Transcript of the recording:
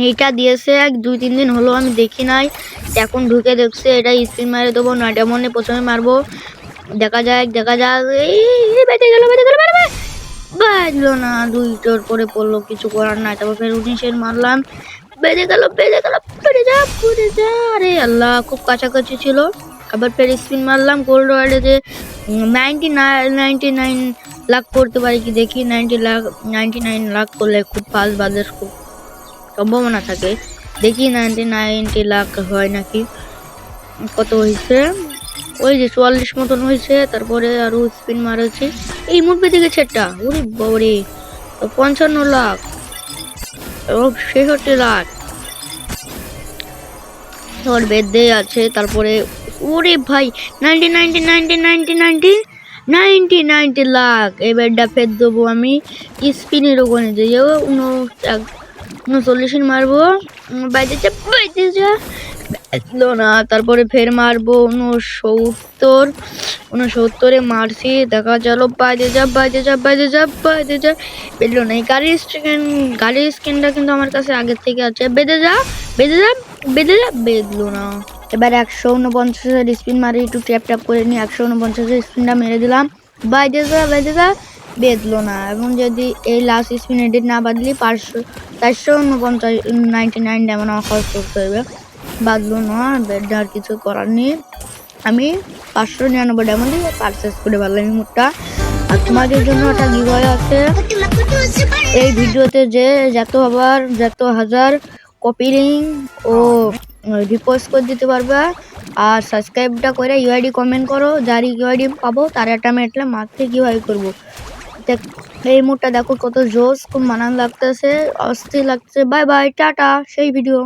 এইটা দিয়েছে 2-3 দিন হলো, আমি দেখি নাই। এখন ঢুকে দেখছে এটা স্পিন মারে দেবো, 9টা মনে প্রথমে মারবো। দেখা যাক এই বেঁচে গেল বাজলো না, 2টোর করে পড়লো, কিছু করার নাই। তারপর ফের 19-এর মারলাম, বেজে গেল পড়ে যা। আরে আল্লাহ, খুব কাছাকাছি ছিল। আবার ফের স্পিন মারলাম, গোল্ড রয়্যালে যে 99 লাখ করতে পারি কি দেখি। 99 লাখ করলে খুব ফাস্ট বাজার খুব সম্ভাবনা থাকে, দেখি 90 লাখ হয় নাকি। কত হয়েছে? ওই যে 44 মতন হয়েছে। তারপরে আরো স্পিন মারেছি, এই মুভি দেখেছে একটা, ওরে বাবারে 55 লাখ, 66 লাখ ওর বেদে আছে। তারপরে ওরে ভাই 90 লাখ, এই বেডটা ফের দেবো আমি স্পিনের ওখানে যে 39 মারবো, বাইতে যা এলো না। তারপরে ফের মারবো 69 মারছি, দেখা গেল বাইরে যা বেরলো না। এই গাড়ির স্কিনটা কিন্তু আমার কাছে আগের থেকে আছে, বেঁধলো না। এবার 149 স্পিন মারি, একটু ট্যাপ করে নিই। 149 স্পিনটা মেরে দিলাম, বাইরে যা বেঁধলো না। এবং যদি এই লাস্ট স্পিন এডিট না বাদলি 449 ডায়মন্ড আমার খরচ করতে হবে, বাদলো না। বেডটা আর কিছু করার নেই, আমি 599 ডায়মন্ড দিয়ে পারচেস করে পারলাম এই মুডটা। আর তোমাদের জন্য একটা গিভওয়ে আছে এই ভিডিওতে, যে যত হাজার কপি লিঙ্ক ও রিপোস্ট করে দিতে পারবে। আর সাবস্ক্রাইবটা করে ইউআইডি কমেন্ট করো, যার ইউআইডি পাবো তার একটা মেটলে মারতে গিভওয়ে করবো। এই মুডটা দেখো কত জোস, খুব মানান লাগতেছে, অস্থির লাগতেছে। বাই বাই, টাটা, সেই ভিডিও।